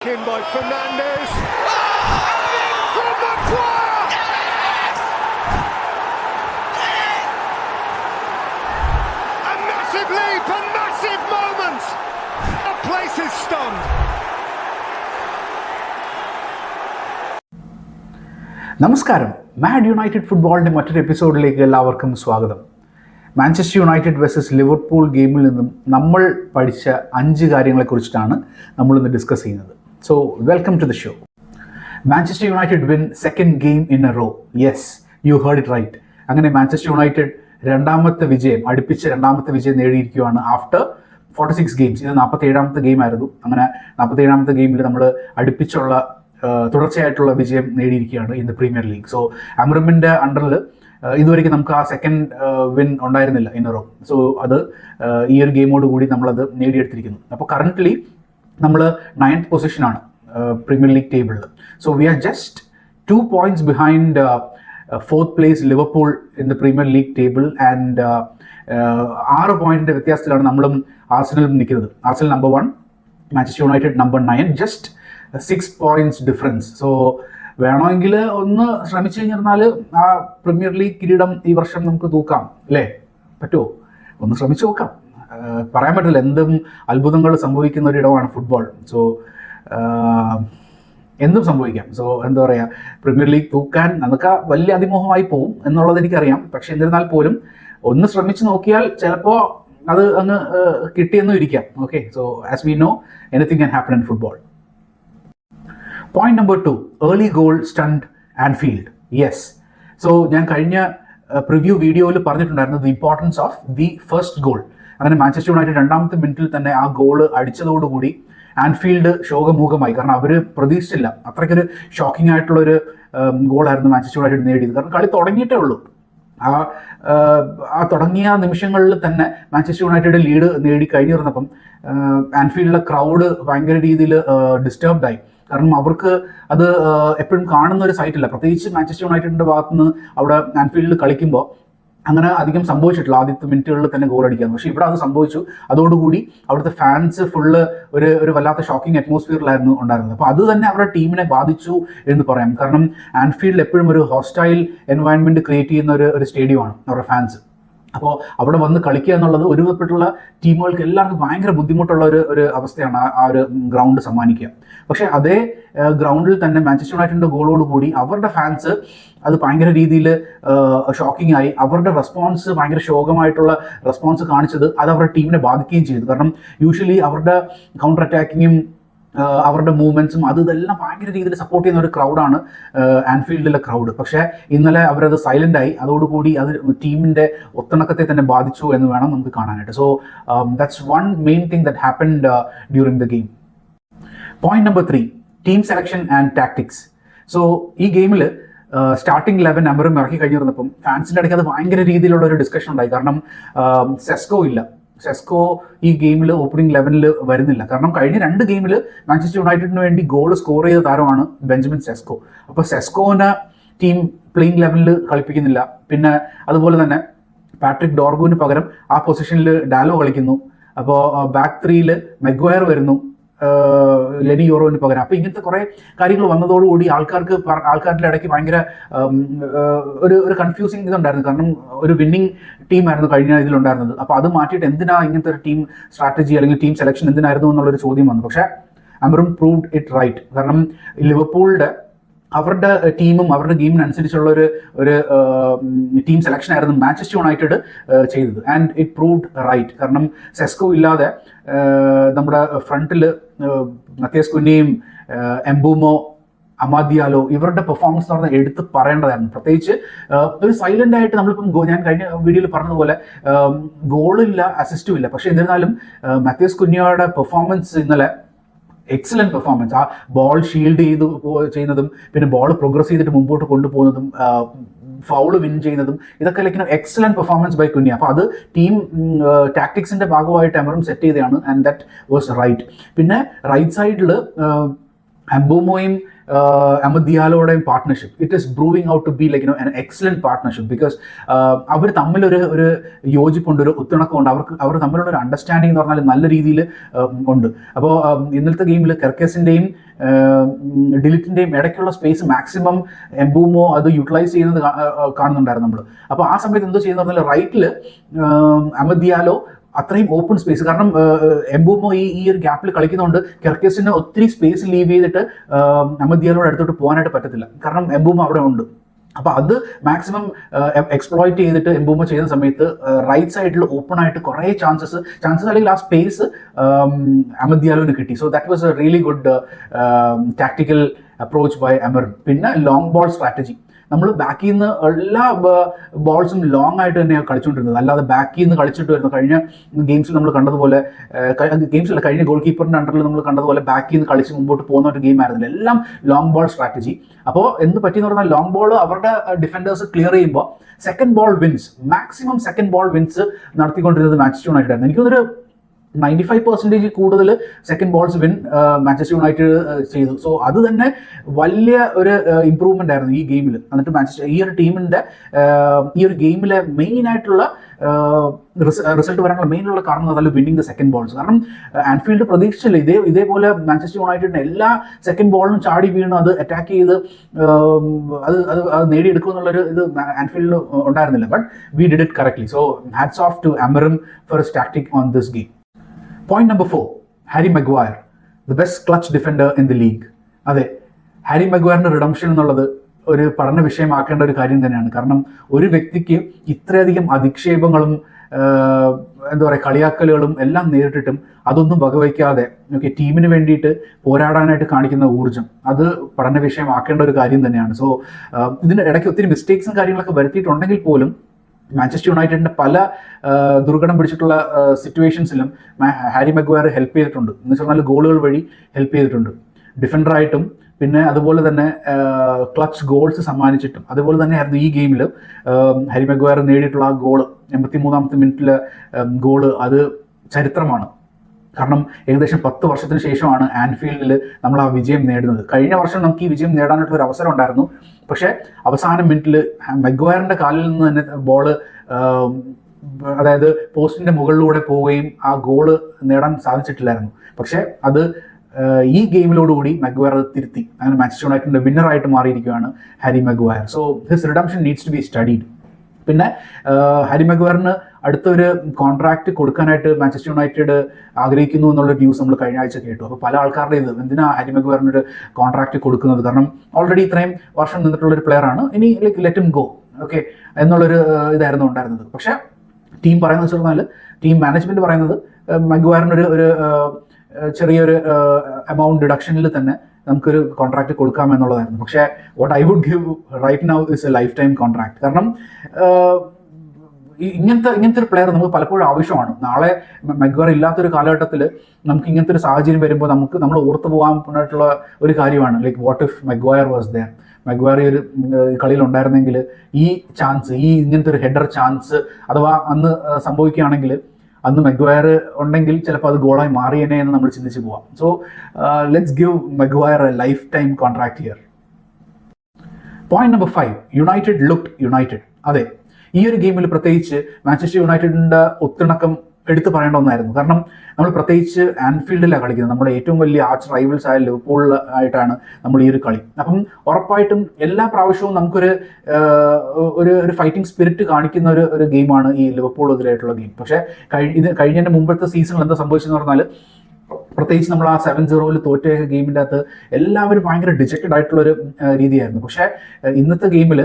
In by Fernandes. And in from Maguire. Yes! A massive leap, a massive moment. The place is stunned. നമസ്കാരം. Mad United ഫുട്ബോളിൻ്റെ മറ്റൊരു എപ്പിസോഡിലേക്ക് എല്ലാവർക്കും സ്വാഗതം. Manchester United versus Liverpool ഗെയിമിൽ നിന്നും നമ്മൾ പഠിച്ച 5 കാര്യങ്ങളെക്കുറിച്ചിട്ടാണ് നമ്മളിന്ന് ഡിസ്കസ് ചെയ്യുന്നത്. So, welcome to the show. Manchester United win second game in a row. Yes, you heard it right. അങ്ങനെ മാഞ്ചസ്റ്റർ യുണൈറ്റഡ് അടുപ്പിച്ച രണ്ടാമത്തെ വിജയം നേടിയിരിക്കുകയാണ് ആഫ്റ്റർ 46 ഗെയിംസ്. ഇത് 47ാമത്തെ ഗെയിം ആയിരുന്നു. അങ്ങനെ 47ാമത്തെ ഗെയിമിൽ നമ്മൾ അടുപ്പിച്ചുള്ള തുടർച്ചയായിട്ടുള്ള വിജയം നേടിയിരിക്കുകയാണ് in the premier league. So അമറിമിൻ്റെ അണ്ടറിൽ ഇതുവരെയ്ക്ക് നമുക്ക് ആ സെക്കൻഡ് വിൻ ഉണ്ടായിരുന്നില്ല ഇൻ എ റോ. സോ അത് ഈ ഒരു ഗെയിമോട് കൂടി നമ്മളത് നേടിയെടുത്തിരിക്കുന്നു. അപ്പോൾ കറൻ്റ്ലി നമ്മൾ 9th പൊസിഷനാണ് പ്രീമിയർ ലീഗ് ടേബിളിൽ. So we are just 2 points behind 4th place Liverpool in the premier league table. And 6 പോയിന്റിൻ്റെ വ്യത്യാസത്തിലാണ് നമ്മളും ആർസണലും നിൽക്കുന്നത്. Arsenal number 1, Manchester United number 9, just 6 points difference. So വേണമെങ്കിൽ ഒന്ന് ശ്രമിച്ചു കഴിഞ്ഞിരുന്നാൽ ആ പ്രീമിയർ ലീഗ് കിരീടം ഈ വർഷം നമുക്ക് തൂക്കാം, അല്ലേ? പറ്റുമോ? ഒന്ന് ശ്രമിച്ചു നോക്കാം. പറയാൻ പറ്റില്ല, എന്തും അത്ഭുതങ്ങൾ സംഭവിക്കുന്ന ഒരിടമാണ് ഫുട്ബോൾ. സോ എന്തും സംഭവിക്കാം. സോ എന്താ പറയുക, പ്രീമിയർ ലീഗ് തൂക്കാൻ നമുക്ക് വലിയ അതിമോഹമായി പോകും എന്നുള്ളത് എനിക്കറിയാം. പക്ഷെ എന്നിരുന്നാൽ പോലും ഒന്ന് ശ്രമിച്ചു നോക്കിയാൽ ചിലപ്പോൾ അത് അങ്ങ് കിട്ടിയെന്നും ഇരിക്കാം. Okay, so as we know anything can happen in football. Point number 2, early goal stunt Anfield. Yes, so ഞാൻ കഴിഞ്ഞ പ്രിവ്യൂ വീഡിയോയിൽ പറഞ്ഞിട്ടുണ്ടായിരുന്നു the importance of the first goal. അങ്ങനെ മാഞ്ചസ്റ്റർ യുണൈറ്റഡ് 2ാമത്തെ മിനിറ്റിൽ തന്നെ ആ ഗോള് അടിച്ചതോടുകൂടി ആൻഫീൽഡ് ശോകമൂകമായി. കാരണം അവർ പ്രതീക്ഷിച്ചില്ല, അത്രയ്ക്കൊരു ഷോക്കിംഗ് ആയിട്ടുള്ളൊരു ഗോളായിരുന്നു മാഞ്ചസ്റ്റർ യുണൈറ്റഡ് നേടിയത്. കാരണം കളി തുടങ്ങിയിട്ടേ ഉള്ളൂ. ആ തുടങ്ങിയ നിമിഷങ്ങളിൽ തന്നെ മാഞ്ചസ്റ്റർ യുണൈറ്റഡ് ലീഡ് നേടി കഴിഞ്ഞിരുന്നപ്പം ആൻഫീൽഡിലെ ക്രൗഡ് ഭയങ്കര രീതിയിൽ ഡിസ്റ്റർബ്ഡായി. കാരണം അവർക്ക് അത് എപ്പോഴും കാണുന്ന ഒരു സൈറ്റില്ല, പ്രത്യേകിച്ച് മാഞ്ചസ്റ്റർ യുണൈറ്റഡിൻ്റെ ഭാഗത്തുനിന്ന് അവിടെ ആൻഫീൽഡിൽ കളിക്കുമ്പോൾ അങ്ങനെ അധികം സംഭവിച്ചിട്ടില്ല ആദ്യത്തെ മിനിറ്റുകളിൽ തന്നെ ഗോൾ അടിക്കാന്ന്. പക്ഷേ ഇവിടെ അത് സംഭവിച്ചു. അതോടുകൂടി അവിടുത്തെ ഫാൻസ് ഫുള്ള് ഒരു വല്ലാത്ത ഷോക്കിംഗ് അറ്റ്മോസ്ഫിയറിലായിരുന്നു ഉണ്ടായിരുന്നത്. അപ്പോൾ അത് തന്നെ അവരുടെ ടീമിനെ ബാധിച്ചു എന്ന് പറയാം. കാരണം ആൻഫീൽഡ് എപ്പോഴും ഒരു ഹോസ്റ്റൈൽ എൻവയൺമെൻറ്റ് ക്രിയേറ്റ് ചെയ്യുന്ന ഒരു സ്റ്റേഡിയമാണ് അവരുടെ ഫാൻസ്. അപ്പോൾ അവിടെ വന്ന് കളിക്കുക എന്നുള്ളത് ഒരുവിധപ്പെട്ടുള്ള ടീമുകൾക്ക് എല്ലാവർക്കും ഭയങ്കര ബുദ്ധിമുട്ടുള്ള ഒരു അവസ്ഥയാണ് ആ ഒരു ഗ്രൗണ്ട് സമ്മാനിക്കുക. പക്ഷേ അതേ ഗ്രൗണ്ടിൽ തന്നെ മാഞ്ചസ്റ്റർ യുണൈറ്റഡിൻ്റെ ഗോളോടുകൂടി അവരുടെ ഫാൻസ് അത് ഭയങ്കര രീതിയിൽ ഷോക്കിംഗ് ആയി. അവരുടെ റെസ്പോൺസ് ഭയങ്കര ശോകമായിട്ടുള്ള റെസ്പോൺസ് കാണിച്ചത് അത് അവരുടെ ടീമിനെ ബാധിക്കുകയും ചെയ്തു. കാരണം യൂഷ്വലി അവരുടെ കൗണ്ടർ അറ്റാക്കിങ്ങും അവരുടെ മൂവ്മെൻറ്റ്സും ഇതെല്ലാം ഭയങ്കര രീതിയിൽ സപ്പോർട്ട് ചെയ്യുന്ന ഒരു ക്രൗഡാണ് ആൻഫീൽഡിലെ ക്രൗഡ്. പക്ഷേ ഇന്നലെ അവരത് സൈലൻ്റായി. അതോടുകൂടി അത് ടീമിൻ്റെ ഒത്തിണക്കത്തെ തന്നെ ബാധിച്ചു എന്ന് വേണം നമുക്ക് കാണാനായിട്ട്. So that's one main thing that happened during the game. Point number 3, team selection and tactics. So ഈ ഗെയിമിൽ സ്റ്റാർട്ടിംഗ് 11 നമ്പറും ഇറക്കി കഴിഞ്ഞിരുന്നപ്പം ഫാൻസിൻ്റെ ഇടയ്ക്ക് അത് ഭയങ്കര രീതിയിലുള്ള ഒരു ഡിസ്കഷൻ ഉണ്ടായി. കാരണം സെസ്കോ ഈ ഗെയിമിൽ ഓപ്പണിംഗ് 11-ൽ വരുന്നില്ല. കാരണം കഴിഞ്ഞ 2 ഗെയിമിൽ മാഞ്ചസ്റ്റർ യുണൈറ്റഡിന് വേണ്ടി ഗോൾ സ്കോർ ചെയ്ത താരമാണ് ബെഞ്ചമിൻ സെസ്കോ. അപ്പോൾ സെസ്കോനെ ടീം പ്ലേയിങ് 11-ൽ കളിപ്പിക്കുന്നില്ല. പിന്നെ അതുപോലെ തന്നെ പാട്രിക് ഡോർഗുവിന് പകരം ആ പൊസിഷനിൽ ഡാലോ കളിക്കുന്നു. അപ്പോൾ ബാക്ക് 3-ൽ മെഗ്വയർ വരുന്നു ലെനി യോറോവിന് പകരം. അപ്പോൾ ഇങ്ങനത്തെ കുറേ കാര്യങ്ങൾ വന്നതോടുകൂടി ആൾക്കാരുടെ ഇടയ്ക്ക് ഭയങ്കര ഒരു കൺഫ്യൂസിങ് ഇതുണ്ടായിരുന്നു. കാരണം ഒരു വിന്നിങ് ടീമായിരുന്നു കഴിഞ്ഞ ഇതിലുണ്ടായിരുന്നത്. അപ്പോൾ അത് മാറ്റിയിട്ട് എന്തിനാ ഇങ്ങനത്തെ ഒരു ടീം സ്ട്രാറ്റജി അല്ലെങ്കിൽ ടീം സെലക്ഷൻ എന്തിനായിരുന്നു എന്നുള്ളൊരു ചോദ്യം വന്നു. പക്ഷേ അമറും പ്രൂവ്ഡ് ഇറ്റ് റൈറ്റ്. കാരണം ലിവർപൂളിൻ്റെ അവരുടെ ടീമും അവരുടെ ഗെയിമിനനുസരിച്ചുള്ള ഒരു ടീം സെലക്ഷൻ ആയിരുന്നു മാഞ്ചസ്റ്റർ യുണൈറ്റഡ് ചെയ്തത്. And it proved right. കാരണം സെസ്കോ ഇല്ലാതെ നമ്മുടെ ഫ്രണ്ടിൽ മത്തിയാസ് കുഞ്ഞയും എംബൂമോ അമാദിയാലോ ഇവരുടെ പെർഫോമൻസ് എന്ന് പറഞ്ഞാൽ എടുത്ത് പറയേണ്ടതായിരുന്നു. പ്രത്യേകിച്ച് ഒരു സൈലൻ്റ് ആയിട്ട് നമ്മളിപ്പം ഞാൻ കഴിഞ്ഞ വീഡിയോയിൽ പറഞ്ഞതുപോലെ ഗോളില്ല, അസിസ്റ്റും ഇല്ല. പക്ഷേ എന്നിരുന്നാലും മത്തിയാസ് കുഞ്ഞയുടെ പെർഫോമൻസ് ഇന്നലെ എക്സലൻറ്റ് പെർഫോമൻസ്. ആ ബോൾ ഷീൽഡ് ചെയ്യുന്നതും പിന്നെ ബോൾ പ്രോഗ്രസ് ചെയ്തിട്ട് മുമ്പോട്ട് കൊണ്ടുപോകുന്നതും ഫൗള് വിൻ ചെയ്യുന്നതും ഇതൊക്കെ ലൈക്ക് എക്സലൻറ്റ് പെർഫോമൻസ് ബൈ കുഞ്ഞി. അപ്പോൾ അത് ടീം ടാക്ടിക്സിൻ്റെ ഭാഗമായിട്ട് എമറും സെറ്റ് ചെയ്തതാണ്. And that was right. പിന്നെ റൈറ്റ് സൈഡിൽ അംബുമോയും അഹമ്മദ് ദിയാലോയുടെയും പാർട്ട്ണർഷിപ്പ് it is brewing out to be like an excellent partnership because അവർ തമ്മിലൊരു യോജിപ്പുണ്ട്, ഒരു ഒത്തിണക്കമുണ്ട്, അവർ തമ്മിലുള്ള ഒരു അണ്ടർസ്റ്റാൻഡിംഗ് എന്ന് പറഞ്ഞാൽ നല്ല രീതിയിൽ ഉണ്ട്. അപ്പോൾ ഇന്നലത്തെ ഗെയിമിൽ കെർക്കേസിൻ്റെയും ഡിലിറ്റിൻ്റെയും ഇടയ്ക്കുള്ള സ്പേസ് മാക്സിമം എംബൂമോ അത് യൂട്ടിലൈസ് ചെയ്യുന്നത് കാണുന്നുണ്ടായിരുന്നു നമ്മൾ. അപ്പോൾ ആ സമയത്ത് എന്തോ ചെയ്യുന്ന പറഞ്ഞാൽ റൈറ്റിൽ അഹമ്മദ് ദിയാലോ അത്രയും ഓപ്പൺ സ്പേസ്, കാരണം എംബൂമോ ഈ ഒരു ഗ്യാപ്പിൽ കളിക്കുന്നതുകൊണ്ട് കെർക്കേസിന് ഒത്തിരി സ്പേസ് ലീവ് ചെയ്തിട്ട് അഹമ്മദ് ദിയാലോയുടെ അടുത്തോട്ട് പോകാനായിട്ട് പറ്റത്തില്ല, കാരണം എംബൂമോ അവിടെ ഉണ്ട്. അപ്പോൾ അത് മാക്സിമം എക്സ്പ്ലോയിറ്റ് ചെയ്തിട്ട് എംബൂമോ ചെയ്യുന്ന സമയത്ത് റൈറ്റ് സൈഡിൽ ഓപ്പൺ ആയിട്ട് കുറേ ചാൻസസ് അല്ലെങ്കിൽ ആ സ്പേസ് അഹമ്മദ് ദിയാലോന് കിട്ടി. So that was a really good tactical approach by Amorim. പിന്നെ ലോങ് ബോൾ സ്ട്രാറ്റജി, നമ്മൾ ബാക്കിൽ നിന്ന് എല്ലാ ബോൾസും ലോങ് ആയിട്ട് തന്നെയാണ് കളിച്ചുകൊണ്ടിരുന്നത്, അല്ലാതെ ബാക്കിൽ നിന്ന് കളിച്ചിട്ട് വരുന്നു. കഴിഞ്ഞ ഗെയിംസിൽ നമ്മൾ കണ്ടതുപോലെ, കഴിഞ്ഞ ഗോൾ കീപ്പറിൻ്റെ അണ്ടറിൽ നമ്മൾ കണ്ടതുപോലെ ബാക്കിൽ നിന്ന് കളിച്ച് മുമ്പോട്ട് പോകുന്ന ഒരു ഗെയിം ആയിരുന്നില്ല, എല്ലാം ലോങ് ബോൾ സ്ട്രാറ്റജി. അപ്പോൾ എന്ത് പറ്റിയെന്ന് പറഞ്ഞാൽ ലോങ് ബോൾ അവരുടെ ഡിഫൻഡേഴ്സ് ക്ലിയർ ചെയ്യുമ്പോൾ second ball wins, maximum second ball wins നടത്തിക്കൊണ്ടിരുന്നത് മാഞ്ചസ്റ്റർ യുണൈറ്റഡ് ആയിരുന്നു. എനിക്കൊരു 95% കൂടുതൽ second balls win Manchester United ചെയ്തു. സോ അത് തന്നെ വലിയ ഒരു ഇമ്പ്രൂവ്മെൻ്റ് ആയിരുന്നു ഈ ഗെയിമിൽ. എന്നിട്ട് മാഞ്ചസ്റ്റർ ഈ ഒരു ടീമിൻ്റെ ഈ ഒരു ഗെയിമിലെ മെയിൻ ആയിട്ടുള്ള റിസൾട്ട് വരാനുള്ള മെയിനുള്ള കാരണം അതല്ല വിന്നിങ് ദ സെക്കൻഡ് ബോൾസ്. കാരണം ആൻഫീൽഡ് പ്രതീക്ഷിച്ചില്ല ഇതേപോലെ മാഞ്ചസ്റ്റർ യുണൈറ്റഡിന് എല്ലാ സെക്കൻഡ് ബോളിനും ചാടി വീണ് അത് അറ്റാക്ക് ചെയ്ത് അത് നേടിയെടുക്കും എന്നുള്ളൊരു ഇത് ആൻഫീൽഡിൽ ഉണ്ടായിരുന്നില്ല. But we did it correctly. So hats off to Amorim for his tactic on this game. Point number 4, Harry Maguire, the best clutch defender in the league. അതെ, ഹാരി മഗ്വയറിന്റെ റിഡംഷൻ എന്നുള്ളത് ഒരു പഠന വിഷയമാക്കേണ്ട ഒരു കാര്യം തന്നെയാണ്. കാരണം ഒരു വ്യക്തിക്ക് ഇത്രയധികം അധിക്ഷേപങ്ങളും എന്താ പറയുക കളിയാക്കലുകളും എല്ലാം നേരിട്ടിട്ടും അതൊന്നും വകവയ്ക്കാതെ ടീമിന് വേണ്ടിയിട്ട് പോരാടാനായിട്ട് കാണിക്കുന്ന ഊർജ്ജം, അത് പഠന വിഷയമാക്കേണ്ട ഒരു കാര്യം തന്നെയാണ്. സോ ഇതിൻ്റെ ഇടയ്ക്ക് ഒത്തിരി മിസ്റ്റേക്സും കാര്യങ്ങളൊക്കെ വരുത്തിയിട്ടുണ്ടെങ്കിൽ പോലും മാഞ്ചസ്റ്റർ യുണൈറ്റഡിൻ്റെ പല ദുർഘടം പിടിച്ചിട്ടുള്ള സിറ്റുവേഷൻസിലും ഹാരി മഗ്വയർ ഹെൽപ്പ് ചെയ്തിട്ടുണ്ട്. എന്ന് വെച്ചാൽ ഗോളുകൾ വഴി ഹെൽപ്പ് ചെയ്തിട്ടുണ്ട്, ഡിഫൻഡറായിട്ടും പിന്നെ അതുപോലെ തന്നെ ക്ലച്ച് ഗോൾസ് സമ്മാനിച്ചിട്ടും. അതുപോലെ തന്നെയായിരുന്നു ഈ ഗെയിമിൽ ഹാരി മഗ്വയർ നേടിയിട്ടുള്ള ആ ഗോള്, 83ാമത്തെ മിനിറ്റിലെ ഗോള്, അത് ചരിത്രമാണ്. കാരണം ഏകദേശം 10 വർഷത്തിന് ശേഷമാണ് ആൻഫീൽഡിൽ നമ്മൾ ആ വിജയം നേടുന്നത്. കഴിഞ്ഞ വർഷം നമുക്ക് ഈ വിജയം നേടാനായിട്ടുള്ള ഒരു അവസരം ഉണ്ടായിരുന്നു, പക്ഷേ അവസാന മിനിറ്റിൽ മഗ്വയറിൻ്റെ കാലിൽ നിന്ന് തന്നെ ബോള് അതായത് പോസ്റ്റിൻ്റെ മുകളിലൂടെ പോവുകയും ആ ഗോള് നേടാൻ സാധിച്ചിട്ടില്ലായിരുന്നു. പക്ഷേ അത് ഈ ഗെയിമിലോടുകൂടി മഗ്വയർ അത് തിരുത്തി. അങ്ങനെ മാഞ്ചസ്റ്റർ യുണൈറ്റഡിൻ്റെ വിന്നറായിട്ട് മാറിയിരിക്കുകയാണ് Harry Maguire. So his redemption needs to be studied. പിന്നെ ഹാരി മഗ്വയറിന് അടുത്തൊരു കോൺട്രാക്ട് കൊടുക്കാനായിട്ട് മാഞ്ചസ്റ്റർ യുണൈറ്റഡ് ആഗ്രഹിക്കുന്നു എന്നുള്ള ന്യൂസ് നമ്മൾ കഴിഞ്ഞ ആഴ്ച കേട്ടു. അപ്പോൾ പല ആൾക്കാരുടെ ഇത് എന്തിനാ ഹാരി മഗ്വയറിനൊരു കോൺട്രാക്ട് കൊടുക്കുന്നത്, കാരണം ഓൾറെഡി ഇത്രയും വർഷം നിന്നിട്ടുള്ളൊരു പ്ലെയറാണ്, ഇനി ലെറ്റ് ഹിം ഗോ ഓക്കെ എന്നുള്ളൊരു ഇതായിരുന്നു ഉണ്ടായിരുന്നത്. പക്ഷേ ടീം പറയുന്നത് വെച്ച് പറഞ്ഞാൽ, ടീം മാനേജ്മെൻറ്റ് പറയുന്നത് മഗ്വയറിനൊരു ചെറിയൊരു എമൗണ്ട് ഡിഡക്ഷനിൽ തന്നെ നമുക്കൊരു കോൺട്രാക്ട് കൊടുക്കാമെന്നുള്ളതായിരുന്നു. പക്ഷേ what I would give right now is a lifetime contract. കാരണം ഇങ്ങനത്തെ ഒരു പ്ലെയർ നമുക്ക് പലപ്പോഴും ആവശ്യമാണ്. നാളെ മഗ്വയർ ഇല്ലാത്തൊരു കാലഘട്ടത്തിൽ നമുക്ക് ഇങ്ങനത്തെ ഒരു സാഹചര്യം വരുമ്പോൾ നമ്മൾ ഓർത്തു പോകാനായിട്ടുള്ള ഒരു കാര്യമാണ് like what if Maguire was there. Maguire ഈ ഒരു കളിയിൽ ഉണ്ടായിരുന്നെങ്കിൽ ഈ ചാൻസ്, ഈ ഇങ്ങനത്തെ ഒരു ഹെഡർ ചാൻസ് അഥവാ അന്ന് സംഭവിക്കുകയാണെങ്കിൽ, അന്ന് മഗ്വയർ ഉണ്ടെങ്കിൽ ചിലപ്പോൾ അത് ഗോളായി മാറിയേനെ എന്ന് നമ്മൾ ചിന്തിച്ച് പോവാം. So let's give Maguire A lifetime contract here. Point number 5, United looked United. അതെ, ഈ ഒരു ഗെയിമിൽ പ്രത്യേകിച്ച് മാഞ്ചസ്റ്റർ യുണൈറ്റഡിൻ്റെ ഒത്തിണക്കം എടുത്തു പറയേണ്ട ഒന്നായിരുന്നു. കാരണം നമ്മൾ പ്രത്യേകിച്ച് ആൻഫീൽഡിലാണ് കളിക്കുന്നത്, നമ്മുടെ ഏറ്റവും വലിയ ആർച്ച് റൈവൽസ് ആയ ലിവർപൂൾ ആയിട്ടാണ് നമ്മൾ ഈ ഒരു കളി. അപ്പം ഉറപ്പായിട്ടും എല്ലാ പ്രാവശ്യവും നമുക്കൊരു ഒരു ഫൈറ്റിംഗ് സ്പിരിറ്റ് കാണിക്കുന്ന ഒരു ഗെയിമാണ് ഈ ലിവർപൂളിനെതിരായിട്ടുള്ള ഗെയിം. പക്ഷേ കഴിഞ്ഞതിൻ്റെ മുമ്പത്തെ സീസണിൽ എന്താ സംഭവിച്ചതെന്ന് പറഞ്ഞാൽ, പ്രത്യേകിച്ച് നമ്മൾ ആ 7-0 തോറ്റ ഗെയിമിൻ്റെ അകത്ത് എല്ലാവരും ഭയങ്കര ഡിജക്റ്റഡ് ആയിട്ടുള്ളൊരു രീതിയായിരുന്നു. പക്ഷേ ഇന്നത്തെ ഗെയിമിൽ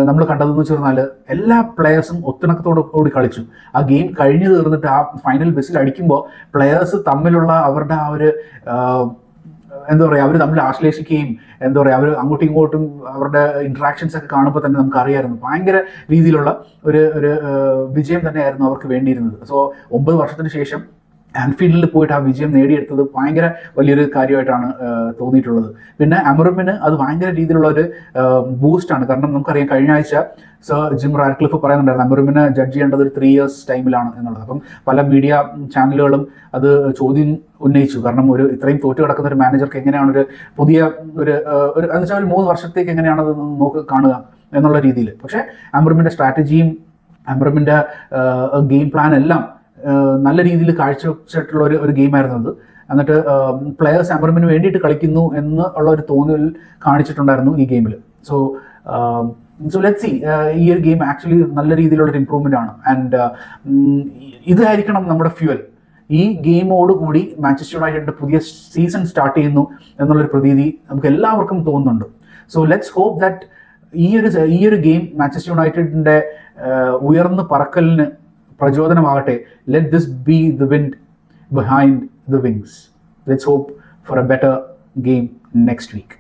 നമ്മൾ കണ്ടതെന്ന് വെച്ച് പറഞ്ഞാൽ എല്ലാ പ്ലെയേഴ്സും ഒത്തിണക്കത്തോടു കൂടി കളിച്ചു. ആ ഗെയിം കഴിഞ്ഞു തീർന്നിട്ട് ആ ഫൈനൽ ബെസ്സിൽ അടിക്കുമ്പോൾ പ്ലെയേഴ്സ് തമ്മിലുള്ള അവരുടെ ആ ഒരു എന്താ പറയുക, അവർ തമ്മിൽ ആശ്ലേഷിക്കുകയും എന്താ പറയുക, അവർ അങ്ങോട്ടും ഇങ്ങോട്ടും അവരുടെ ഇൻട്രാക്ഷൻസ് ഒക്കെ കാണുമ്പോൾ തന്നെ നമുക്ക് അറിയാമായിരുന്നു ഭയങ്കര രീതിയിലുള്ള ഒരു വിജയം തന്നെയായിരുന്നു അവർക്ക് വേണ്ടിയിരുന്നത്. സോ 9 വർഷത്തിന് ശേഷം ആൻഫീൽഡിൽ പോയിട്ട് ആ വിജയം നേടിയെടുത്തത് ഭയങ്കര വലിയൊരു കാര്യമായിട്ടാണ് തോന്നിയിട്ടുള്ളത്. പിന്നെ അമറിന് അത് ഭയങ്കര രീതിയിലുള്ള ഒരു ബൂസ്റ്റാണ്. കാരണം നമുക്കറിയാം കഴിഞ്ഞ ആഴ്ച സർ ജിം റാഡ്ക്ലിഫ് പറയുന്നുണ്ടായിരുന്നു അമറിനെ ജഡ്ജ് ചെയ്യേണ്ടത് ഒരു 3 years ടൈമിലാണ് എന്നുള്ളത്. അപ്പം പല മീഡിയ ചാനലുകളും അത് ചോദ്യം ഉന്നയിച്ചു. കാരണം ഒരു ഇത്രയും തോറ്റു കിടക്കുന്ന ഒരു മാനേജർക്ക് എങ്ങനെയാണ് ഒരു പുതിയ ഒരു എന്ന് വെച്ചാൽ ഒരു 3 വർഷത്തേക്ക് എങ്ങനെയാണത് കാണുക എന്നുള്ള രീതിയിൽ. പക്ഷേ അമറിന്റെ സ്ട്രാറ്റജിയും അമറിന്റെ ഗെയിം പ്ലാൻ എല്ലാം നല്ല രീതിയിൽ കാഴ്ചവെച്ചിട്ടുള്ള ഒരു ഗെയിമായിരുന്നു അത്. എന്നിട്ട് പ്ലെയേഴ്സ് അമറിന് വേണ്ടിയിട്ട് കളിക്കുന്നു എന്ന് ഉള്ള ഒരു തോന്നൽ കാണിച്ചിട്ടുണ്ടായിരുന്നു ഈ ഗെയിമിൽ. സോ ലെറ്റ് സി, ഈ ഒരു ഗെയിം ആക്ച്വലി നല്ല രീതിയിലുള്ളൊരു ഇമ്പ്രൂവ്മെൻ്റ് ആണ്. ആൻഡ് ഇതായിരിക്കണം നമ്മുടെ ഫ്യൂവൽ. ഈ ഗെയിമോടുകൂടി മാഞ്ചസ്റ്റർ യുണൈറ്റഡിൻ്റെ പുതിയ സീസൺ സ്റ്റാർട്ട് ചെയ്യുന്നു എന്നുള്ളൊരു പ്രതീതി നമുക്ക് എല്ലാവർക്കും തോന്നുന്നുണ്ട്. സോ ലെറ്റ്സ് ഹോപ്പ് ദാറ്റ് ഈ ഒരു ഗെയിം മാഞ്ചസ്റ്റർ യുണൈറ്റഡിൻ്റെ ഉയർന്ന് പറക്കലിന് പ്രചോദനമാകട്ടെ. Let this be the wind behind the wings. Let's hope for a better game next week.